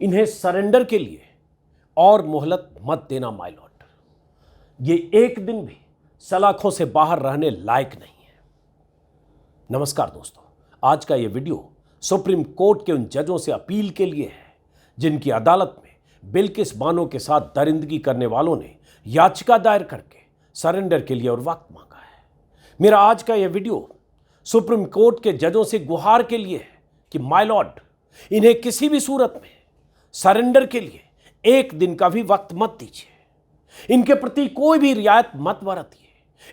इन्हें सरेंडर के लिए और मोहलत मत देना माय लॉर्ड। ये एक दिन भी सलाखों से बाहर रहने लायक नहीं है। नमस्कार दोस्तों, आज का ये वीडियो सुप्रीम कोर्ट के उन जजों से अपील के लिए है जिनकी अदालत में बिल्किस बानो के साथ दरिंदगी करने वालों ने याचिका दायर करके सरेंडर के लिए और वक्त मांगा है। मेरा आज का यह वीडियो सुप्रीम कोर्ट के जजों से गुहार के लिए है कि माय लॉर्ड, इन्हें किसी भी सूरत में सरेंडर के लिए एक दिन का भी वक्त मत दीजिए। इनके प्रति कोई भी रियायत मत बरतिए।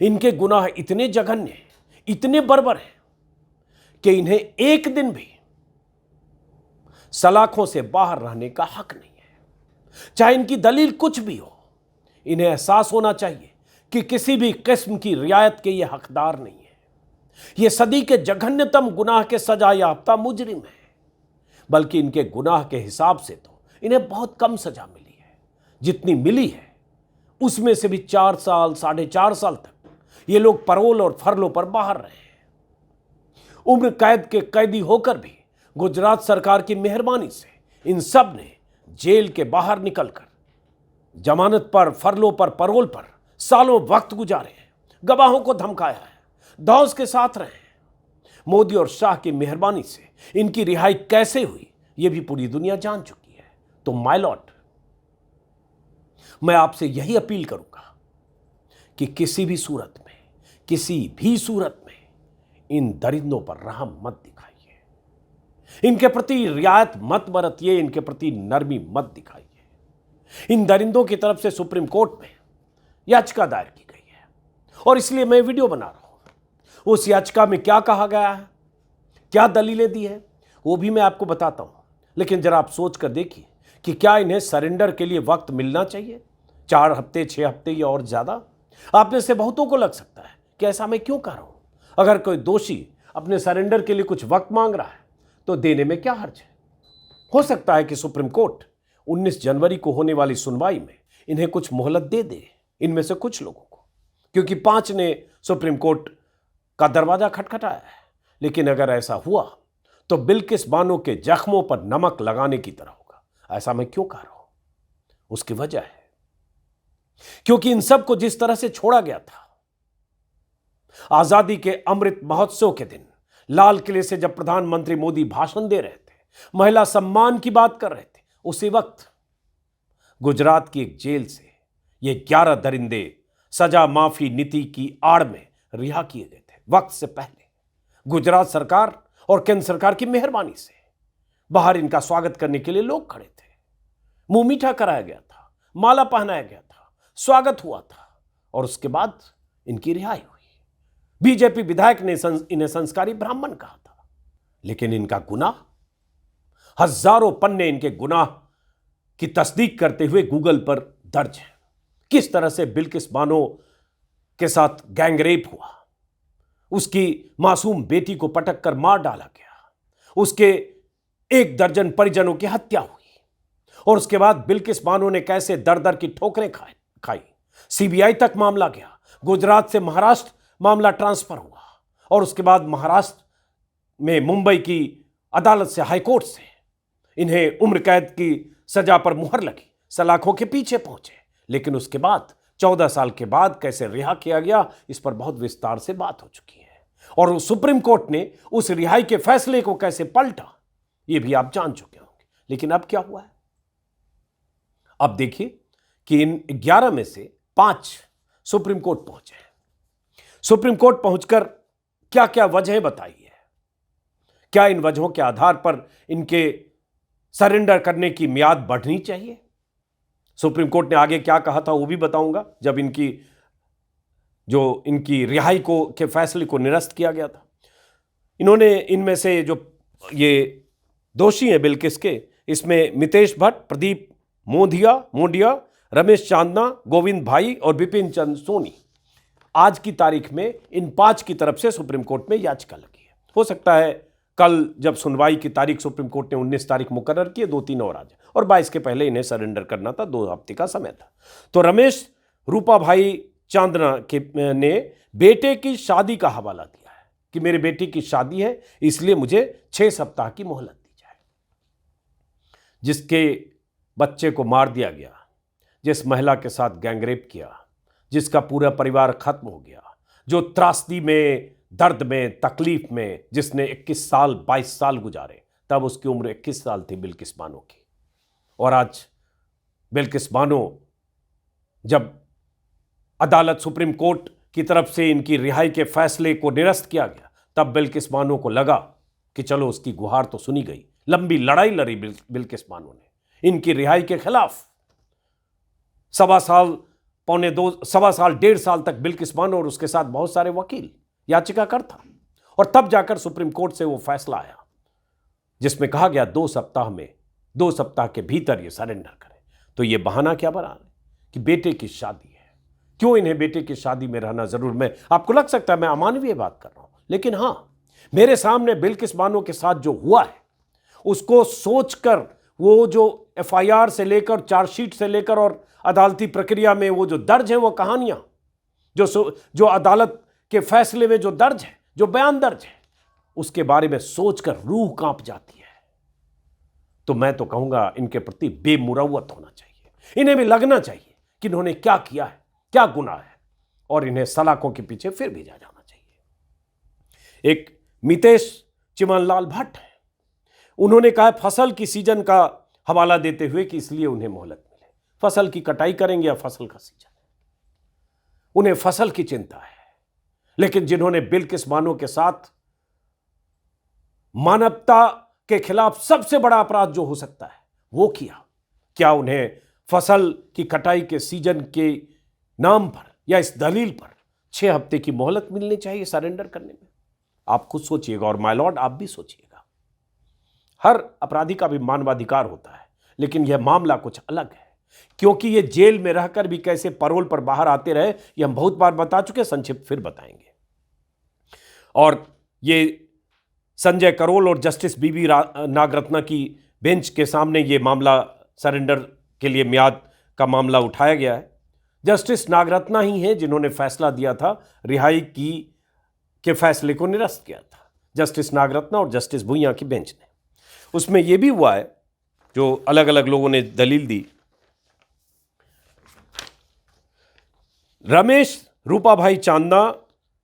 इनके गुनाह इतने जघन्य हैं, इतने बर्बर हैं कि इन्हें एक दिन भी सलाखों से बाहर रहने का हक नहीं है। चाहे इनकी दलील कुछ भी हो, इन्हें एहसास होना चाहिए कि किसी भी किस्म की रियायत के ये हकदार नहीं है। ये सदी के जघन्यतम गुनाह के सजा याफ्ता मुजरिम है, बल्कि इनके गुनाह के हिसाब से तो इन्हें बहुत कम सजा मिली है। जितनी मिली है उसमें से भी 4 साल 4.5 साल तक ये लोग पैरोल और फरलों पर बाहर रहे हैं। उम्र कैद के कैदी होकर भी गुजरात सरकार की मेहरबानी से इन सब ने जेल के बाहर निकलकर जमानत पर, फरलों पर, पैरोल पर सालों वक्त गुजारे हैं, गवाहों को धमकाया है, धौंस के साथ रहे हैं। मोदी और शाह की मेहरबानी से इनकी रिहाई कैसे हुई यह भी पूरी दुनिया जान चुकी है। तो माय लॉर्ड, मैं आपसे यही अपील करूंगा कि किसी भी सूरत में इन दरिंदों पर रहम मत दिखाइए। इनके प्रति रियायत मत बरतिए, इनके प्रति नरमी मत दिखाइए। इन दरिंदों की तरफ से सुप्रीम कोर्ट में याचिका दायर की गई है और इसलिए मैं वीडियो बना रहा हूं। उस याचिका में क्या कहा गया है, क्या दलीलें दी है, वो भी मैं आपको बताता हूं। लेकिन जरा आप सोच कर देखिए कि क्या इन्हें सरेंडर के लिए वक्त मिलना चाहिए? 4 हफ्ते, 6 हफ्ते या और ज्यादा? आप में से बहुतों को लग सकता है कि ऐसा मैं क्यों कर रहा हूं। अगर कोई दोषी अपने सरेंडर के लिए कुछ वक्त मांग रहा है तो देने में क्या हर्ज है। हो सकता है कि सुप्रीम कोर्ट 19 जनवरी को होने वाली सुनवाई में इन्हें कुछ मोहलत दे दे, इनमें से कुछ लोगों को, क्योंकि 5 ने सुप्रीम कोर्ट का दरवाजा खटखटाया है। लेकिन अगर ऐसा हुआ तो बिल्किस बानो के जख्मों पर नमक लगाने की तरह होगा। ऐसा मैं क्यों कह रहा हूं? उसकी वजह है क्योंकि इन सब को जिस तरह से छोड़ा गया था, आजादी के अमृत महोत्सव के दिन लाल किले से जब प्रधानमंत्री मोदी भाषण दे रहे थे, महिला सम्मान की बात कर रहे थे, उसी वक्त गुजरात की एक जेल से ये 11 दरिंदे सजा माफी नीति की आड़ में रिहा किए गए थे। वक्त से पहले गुजरात सरकार और केंद्र सरकार की मेहरबानी से बाहर इनका स्वागत करने के लिए लोग खड़े थे। मुंह मीठा कराया गया था, माला पहनाया गया था, स्वागत हुआ था और उसके बाद इनकी रिहाई हुई। बीजेपी विधायक ने इन्हें संस्कारी ब्राह्मण कहा था। लेकिन इनका गुनाह, हजारों पन्ने इनके गुनाह की तस्दीक करते हुए गूगल पर दर्ज है। किस तरह से बिल्किस बानो के साथ गैंगरेप हुआ, उसकी मासूम बेटी को पटक कर मार डाला गया, उसके 1 दर्जन परिजनों की हत्या हुई और उसके बाद बिल्किस बानो ने कैसे दर दर की ठोकरें खाई। सीबीआई तक मामला गया, गुजरात से महाराष्ट्र मामला ट्रांसफर हुआ और उसके बाद महाराष्ट्र में मुंबई की अदालत से, हाईकोर्ट से इन्हें उम्र कैद की सजा पर मुहर लगी, सलाखों के पीछे पहुंचे। लेकिन उसके बाद 14 साल के बाद कैसे रिहा किया गया, इस पर बहुत विस्तार से बात हो चुकी है और सुप्रीम कोर्ट ने उस रिहाई के फैसले को कैसे पलटा, यह भी आप जान चुके होंगे। लेकिन अब क्या हुआ है? अब देखिए कि इन 11 में से 5 सुप्रीम कोर्ट पहुंचे हैं। सुप्रीम कोर्ट पहुंचकर क्या क्या वजहें बताई है, क्या इन वजहों के आधार पर इनके सरेंडर करने की मियाद बढ़नी चाहिए? सुप्रीम कोर्ट ने आगे क्या कहा था वो भी बताऊंगा, जब इनकी रिहाई के फैसले को निरस्त किया गया था। इन्होंने इनमें से जो ये दोषी हैं बिल्किस के, इसमें मितेश भट्ट, प्रदीप मोंडिया, रमेश चांदना, गोविंद भाई और विपिन चंद्र सोनी, आज की तारीख में इन 5 की तरफ से सुप्रीम कोर्ट में याचिका लगी है। हो सकता है कल जब सुनवाई की तारीख सुप्रीम कोर्ट ने 19 तारीख मुकर्रर की है, 2-3 और आज, और 22 के पहले इन्हें सरेंडर करना था, 2 हफ्ते का समय था। तो रमेश रूपा भाई चांदना ने बेटे की शादी का हवाला दिया है कि मेरे बेटे की शादी है, इसलिए मुझे 6 सप्ताह की मोहलत दी जाए। जिसके बच्चे को मार दिया गया, जिस महिला के साथ गैंगरेप किया, जिसका पूरा परिवार खत्म हो गया, जो त्रासदी में, दर्द में, तकलीफ में, जिसने 21 साल 22 साल गुजारे, तब उसकी उम्र 21 साल थी बिल्किस बानो की। और आज बिल्किस बानो, जब अदालत सुप्रीम कोर्ट की तरफ से इनकी रिहाई के फैसले को निरस्त किया गया, तब बिल्किस बानो को लगा कि चलो उसकी गुहार तो सुनी गई। लंबी लड़ाई लड़ी बिल्किस बानो ने इनकी रिहाई के खिलाफ। सवा साल 1.5 साल तक बिल्किस बानो और उसके साथ बहुत सारे वकील, याचिकाकर था, और तब जाकर सुप्रीम कोर्ट से वो फैसला आया जिसमें कहा गया 2 सप्ताह के भीतर ये सरेंडर करें। तो ये बहाना क्या बना कि बेटे की शादी है, क्यों इन्हें बेटे की शादी में रहना जरूर। मैं, आपको लग सकता है मैं अमानवीय बात कर रहा हूं, लेकिन हां, मेरे सामने बिल्किस बानो के साथ जो हुआ है उसको सोचकर, वो जो एफआईआर से लेकर, चार्जशीट से लेकर और अदालती प्रक्रिया में वो जो दर्ज है, वो कहानियां जो अदालत के फैसले में जो दर्ज है, जो बयान दर्ज है, उसके बारे में सोचकर रूह कांप जाती है। तो मैं तो कहूंगा इनके प्रति बेमुरव्वत होना चाहिए। इन्हें भी लगना चाहिए कि इन्होंने क्या किया है, क्या गुनाह है, और इन्हें सलाखों के पीछे फिर भेजा जाना चाहिए। एक मितेश चिमनलाल भट्ट है, उन्होंने कहा फसल की सीजन का हवाला देते हुए कि इसलिए उन्हें मोहलत मिले। फसल की कटाई करेंगे या फसल का सीजन, उन्हें फसल की चिंता है। लेकिन जिन्होंने बिल्किस बानो के साथ मानवता के खिलाफ सबसे बड़ा अपराध जो हो सकता है वो किया, क्या उन्हें फसल की कटाई के सीजन के नाम पर या इस दलील पर 6 हफ्ते की मोहलत मिलनी चाहिए सरेंडर करने में? आप खुद सोचिएगा, और माय लॉर्ड आप भी सोचिएगा। हर अपराधी का भी मानवाधिकार होता है, लेकिन यह मामला कुछ अलग है, क्योंकि ये जेल में रहकर भी कैसे पैरोल पर बाहर आते रहे, ये हम बहुत बार बता चुके, संक्षिप्त फिर बताएंगे। और ये संजय करोल और जस्टिस बीबी नागरत्ना की बेंच के सामने ये मामला सरेंडर के लिए म्याद का मामला उठाया गया है। जस्टिस नागरत्ना ही हैं जिन्होंने फैसला दिया था रिहाई के फैसले को निरस्त किया था, जस्टिस नागरत्ना और जस्टिस भुइयां की बेंच ने। उसमें यह भी हुआ है, जो अलग अलग लोगों ने दलील दी। रमेश रूपाभाई चांदा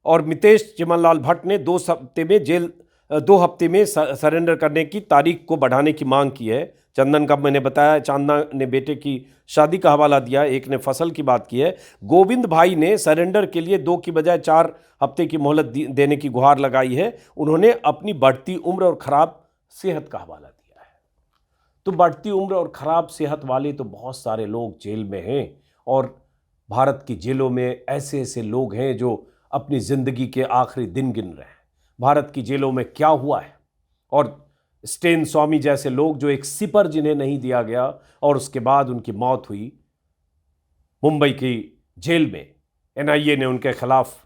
और मितेश चिमनलाल भट्ट ने 2 हफ्ते में सरेंडर करने की तारीख को बढ़ाने की मांग की है। चंदन का मैंने बताया, चांदा ने बेटे की शादी का हवाला दिया, एक ने फसल की बात की है। गोविंद भाई ने सरेंडर के लिए 2 की बजाय 4 हफ्ते की मोहलत देने की गुहार लगाई है। उन्होंने अपनी बढ़ती उम्र और खराब सेहत का हवाला दिया है। तो बढ़ती उम्र और खराब सेहत वाले तो बहुत सारे लोग जेल में हैं, और भारत की जेलों में ऐसे ऐसे लोग हैं जो अपनी जिंदगी के आखिरी दिन गिन रहे हैं। भारत की जेलों में क्या हुआ है, और स्टेन स्वामी जैसे लोग, जो एक सिपर जिन्हें नहीं दिया गया और उसके बाद उनकी मौत हुई मुंबई की जेल में। एनआईए ने उनके खिलाफ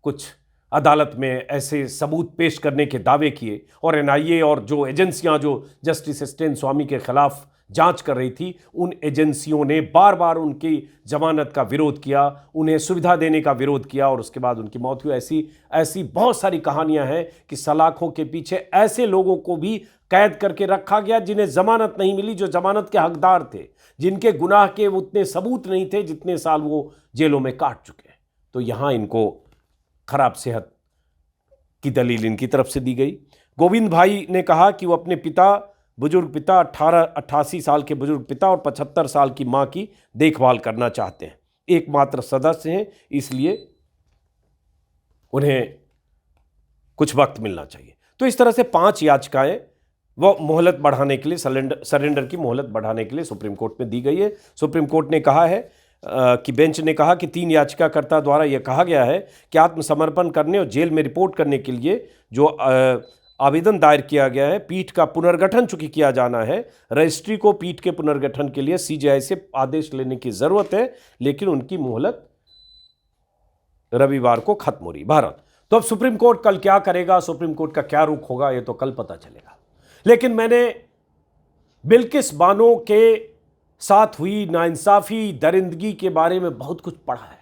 कुछ अदालत में ऐसे सबूत पेश करने के दावे किए, और एनआईए और जो एजेंसियां जो जस्टिस स्टेन स्वामी के खिलाफ जांच कर रही थी, उन एजेंसियों ने बार बार उनकी जमानत का विरोध किया, उन्हें सुविधा देने का विरोध किया, और उसके बाद उनकी मौत हुई। ऐसी बहुत सारी कहानियां हैं कि सलाखों के पीछे ऐसे लोगों को भी कैद करके रखा गया जिन्हें जमानत नहीं मिली, जो जमानत के हकदार थे, जिनके गुनाह के उतने सबूत नहीं थे जितने साल वो जेलों में काट चुके। तो यहां इनको खराब सेहत की दलील इनकी तरफ से दी गई। गोविंद भाई ने कहा कि वो अपने बुजुर्ग पिता 88 साल के बुजुर्ग पिता और 75 साल की मां की देखभाल करना चाहते हैं, एकमात्र सदस्य हैं, इसलिए उन्हें कुछ वक्त मिलना चाहिए। तो इस तरह से 5 याचिकाएं वो मोहलत बढ़ाने के लिए, सरेंडर की मोहलत बढ़ाने के लिए सुप्रीम कोर्ट में दी गई है। सुप्रीम कोर्ट ने कहा है कि बेंच ने कहा कि 3 याचिकाकर्ता द्वारा यह कहा गया है कि आत्मसमर्पण करने और जेल में रिपोर्ट करने के लिए जो आवेदन दायर किया गया है, पीठ का पुनर्गठन चूंकि किया जाना है, रजिस्ट्री को पीठ के पुनर्गठन के लिए सीजेआई से आदेश लेने की जरूरत है, लेकिन उनकी मोहलत रविवार को खत्म हो रही। भारत तो अब सुप्रीम कोर्ट कल क्या करेगा, सुप्रीम कोर्ट का क्या रुख होगा, ये तो कल पता चलेगा। लेकिन मैंने बिल्किस बानो के साथ हुई नाइंसाफी, दरिंदगी के बारे में बहुत कुछ पढ़ा है।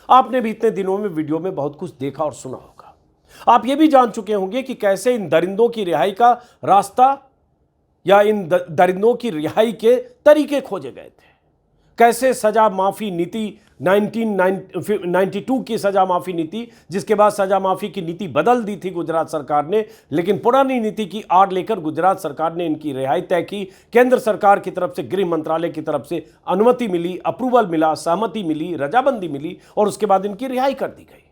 आपने भी इतने दिनों में वीडियो में बहुत कुछ देखा और सुना होगा। आप ये भी जान चुके होंगे कि कैसे इन दरिंदों की रिहाई का रास्ता या इन दरिंदों की रिहाई के तरीके खोजे गए थे। कैसे सजा माफी नीति 1992 की सजा माफी नीति, जिसके बाद सजा माफी की नीति बदल दी थी गुजरात सरकार ने, लेकिन पुरानी नीति की आड़ लेकर गुजरात सरकार ने इनकी रिहाई तय की। केंद्र सरकार की तरफ से, गृह मंत्रालय की तरफ से अनुमति मिली, अप्रूवल मिला, सहमति मिली, रजाबंदी मिली और उसके बाद इनकी रिहाई कर दी गई।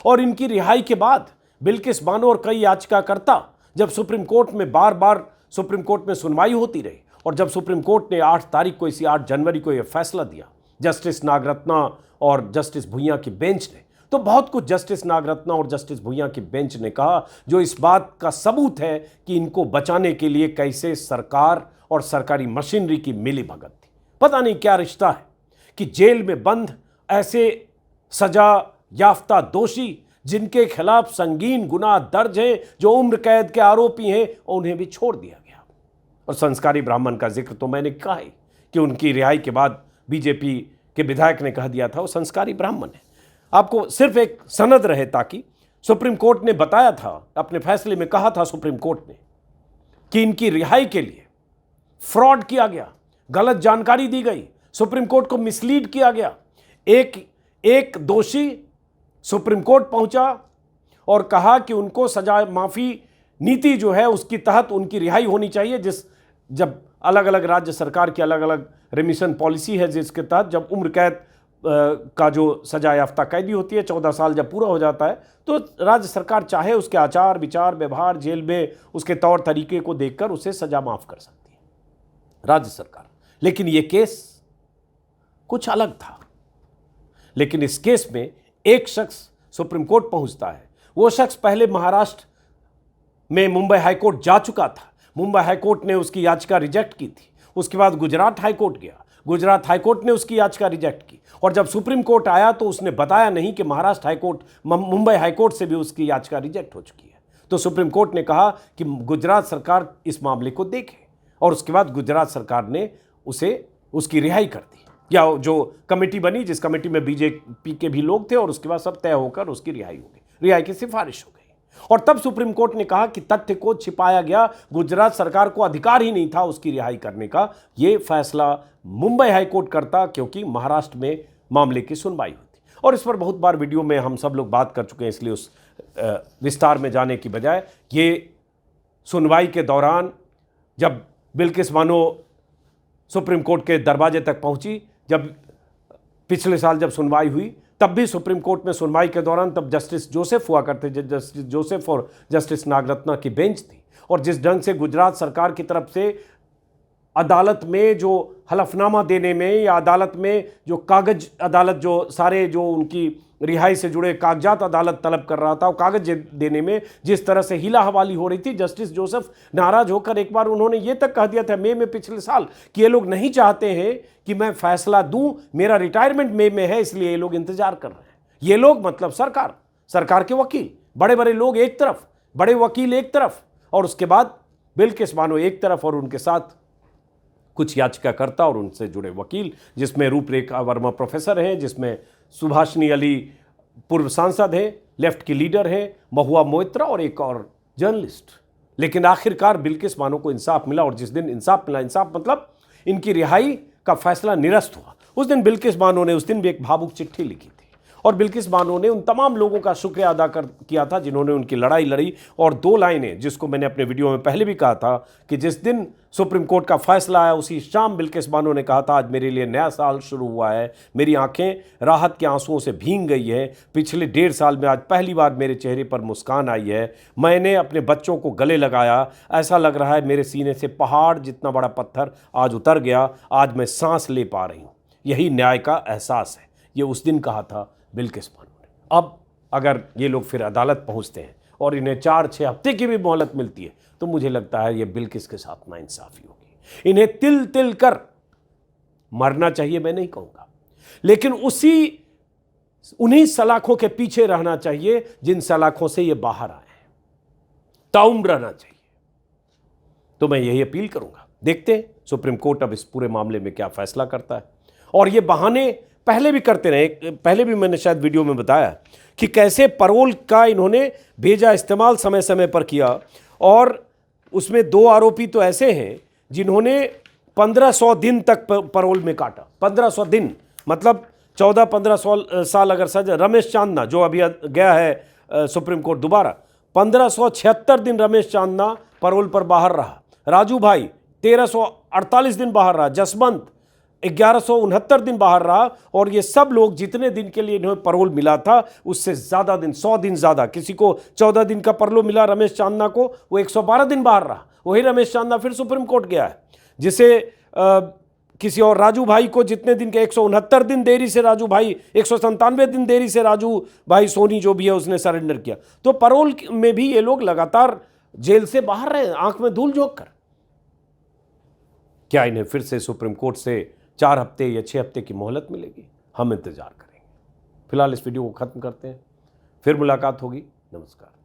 और इनकी रिहाई के बाद बिल्किस बानो और कई याचिकाकर्ता जब सुप्रीम कोर्ट में बार बार सुप्रीम कोर्ट में सुनवाई होती रही, और जब सुप्रीम कोर्ट ने 8 तारीख को, इसी 8 जनवरी को यह फैसला दिया जस्टिस नागरत्ना और जस्टिस भुइयां की बेंच ने, तो बहुत कुछ जस्टिस नागरत्ना और जस्टिस भुइयां की बेंच ने कहा जो इस बात का सबूत है कि इनको बचाने के लिए कैसे सरकार और सरकारी मशीनरी की मिलीभगत थी। पता नहीं क्या रिश्ता है कि जेल में बंद ऐसे सजा याफ्ता दोषी जिनके खिलाफ संगीन गुनाह दर्ज हैं, जो उम्र कैद के आरोपी हैं, उन्हें भी छोड़ दिया गया। और संस्कारी ब्राह्मण का जिक्र तो मैंने कहा ही कि उनकी रिहाई के बाद बीजेपी के विधायक ने कह दिया था वो संस्कारी ब्राह्मण है। आपको सिर्फ एक सनद रहे, ताकि सुप्रीम कोर्ट ने बताया था, अपने फैसले में कहा था सुप्रीम कोर्ट ने कि इनकी रिहाई के लिए फ्रॉड किया गया, गलत जानकारी दी गई, सुप्रीम कोर्ट को मिसलीड किया गया। एक दोषी सुप्रीम कोर्ट पहुंचा और कहा कि उनको सजा माफी नीति जो है उसकी तहत उनकी रिहाई होनी चाहिए। जब अलग अलग राज्य सरकार की अलग अलग रेमिशन पॉलिसी है, जिसके तहत जब उम्र कैद का जो सजा याफ्ता कैदी होती है, 14 साल जब पूरा हो जाता है, तो राज्य सरकार चाहे उसके आचार विचार व्यवहार जेल में उसके तौर तरीके को देखकर उसे सजा माफ कर सकती है राज्य सरकार। लेकिन ये केस कुछ अलग था। लेकिन इस केस में एक शख्स सुप्रीम कोर्ट पहुंचता है। वो शख्स पहले महाराष्ट्र में मुंबई हाईकोर्ट जा चुका था। मुंबई हाईकोर्ट ने उसकी याचिका रिजेक्ट की थी। उसके बाद गुजरात हाईकोर्ट गया, गुजरात हाईकोर्ट ने उसकी याचिका रिजेक्ट की, और जब सुप्रीम कोर्ट आया तो उसने बताया नहीं कि महाराष्ट्र हाईकोर्ट, मुंबई हाईकोर्ट से भी उसकी याचिका रिजेक्ट हो चुकी है। तो सुप्रीम कोर्ट ने कहा कि गुजरात सरकार इस मामले को देखे, और उसके बाद गुजरात सरकार ने उसकी रिहाई कर दी, या जो कमेटी बनी, जिस कमेटी में बीजेपी के भी लोग थे, और उसके बाद सब तय होकर उसकी रिहाई हो गई, रिहाई की सिफारिश हो गई। और तब सुप्रीम कोर्ट ने कहा कि तथ्य को छिपाया गया, गुजरात सरकार को अधिकार ही नहीं था उसकी रिहाई करने का। यह फैसला मुंबई हाईकोर्ट करता, क्योंकि महाराष्ट्र में मामले की सुनवाई होती। और इस पर बहुत बार वीडियो में हम सब लोग बात कर चुके हैं, इसलिए उस विस्तार में जाने की बजाय, ये सुनवाई के दौरान जब बिल्किस बानो सुप्रीम कोर्ट के दरवाजे तक पहुंची, जब पिछले साल जब सुनवाई हुई, तब भी सुप्रीम कोर्ट में सुनवाई के दौरान तब जस्टिस जोसेफ हुआ करते, जस्टिस जोसेफ और जस्टिस नागरत्ना की बेंच थी। और जिस ढंग से गुजरात सरकार की तरफ से अदालत में जो हलफनामा देने में, या अदालत में जो कागज, अदालत जो सारे जो उनकी रिहाई से जुड़े कागजात अदालत तलब कर रहा था, वो कागज देने में जिस तरह से हीला हवाली हो रही थी, जस्टिस जोसेफ नाराज होकर एक बार उन्होंने ये तक कह दिया था मई में पिछले साल कि ये लोग नहीं चाहते हैं कि मैं फैसला दूं, मेरा रिटायरमेंट मई में है, इसलिए ये लोग इंतजार कर रहे हैं। ये लोग मतलब सरकार के वकील, बड़े बड़े लोग एक तरफ, बड़े वकील एक तरफ, और उसके बाद बिल्किस बानो एक तरफ, और उनके साथ कुछ याचिकाकर्ता और उनसे जुड़े वकील, जिसमें रूपरेखा वर्मा प्रोफेसर हैं, जिसमें सुभाषिनी अली पूर्व सांसद हैं, लेफ्ट की लीडर हैं, महुआ मोइत्रा, और एक और जर्नलिस्ट। लेकिन आखिरकार बिल्किस बानो को इंसाफ मिला, और जिस दिन इंसाफ मिला, इंसाफ मतलब इनकी रिहाई का फैसला निरस्त हुआ, उस दिन बिल्किस बानो ने उस दिन भी एक भावुक चिट्ठी लिखी थी। और बिल्किस बानो ने उन तमाम लोगों का शुक्रिया अदा किया था जिन्होंने उनकी लड़ाई लड़ी। और 2 लाइनें, जिसको मैंने अपने वीडियो में पहले भी कहा था कि जिस दिन सुप्रीम कोर्ट का फैसला आया, उसी शाम बिल्किस बानो ने कहा था, आज मेरे लिए नया साल शुरू हुआ है, मेरी आंखें राहत के आंसुओं से भीग गई है, पिछले 1.5 साल में आज पहली बार मेरे चेहरे पर मुस्कान आई है, मैंने अपने बच्चों को गले लगाया, ऐसा लग रहा है मेरे सीने से पहाड़ जितना बड़ा पत्थर आज उतर गया, आज मैं सांस ले पा रही हूँ, यही न्याय का एहसास है। ये उस दिन कहा था बिल्किस बानो ने। अब अगर ये लोग फिर अदालत पहुंचते हैं और इन्हें 4-6 हफ्ते की भी मोहलत मिलती है, तो मुझे लगता है ये बिल्किस के साथ नाइंसाफी होगी। इन्हें तिल तिल कर मरना चाहिए, मैं नहीं कहूंगा, लेकिन उन्हीं सलाखों के पीछे रहना चाहिए जिन सलाखों से ये बाहर आए हैं, ताउम्र रहना चाहिए। तो मैं यही अपील करूंगा, देखते हैं सुप्रीम कोर्ट अब इस पूरे मामले में क्या फैसला करता है। और ये बहाने पहले भी करते रहे, पहले भी मैंने शायद वीडियो में बताया कि कैसे पैरोल का इन्होंने भेजा इस्तेमाल समय समय पर किया, और उसमें 2 आरोपी तो ऐसे हैं जिन्होंने 1500 दिन तक पैरोल में काटा। 1500 दिन मतलब 14-15 साल अगर सजा। रमेश चांदना जो अभी गया है सुप्रीम कोर्ट दोबारा, 1576 दिन रमेश चांदना पैरोल पर बाहर रहा। राजू भाई 1348 दिन बाहर रहा। जसवंत 1169 दिन बाहर रहा। और ये सब लोग जितने दिन के लिए इन्हें पैरोल मिला था उससे ज़्यादा दिन, 100 दिन ज़्यादा। किसी को 14 दिन का पैरोल मिला, रमेश चांदना को वो 112 दिन बाहर रहा। वही रमेश चांदना फिर सुप्रीम कोर्ट गया है। जिसे किसी और राजू भाई को जितने दिन के 169 दिन देरी से राजू भाई, 197 दिन देरी से राजू भाई सोनी जो भी है उसने सरेंडर किया। तो पैरोल में भी ये लोग लगातार जेल से बाहर रहे, आंख में धूल झोंक कर। क्या इन्हें फिर से सुप्रीम कोर्ट से 4 हफ्ते या 6 हफ्ते की मोहलत मिलेगी? हम इंतजार करेंगे। फिलहाल इस वीडियो को खत्म करते हैं, फिर मुलाकात होगी। नमस्कार।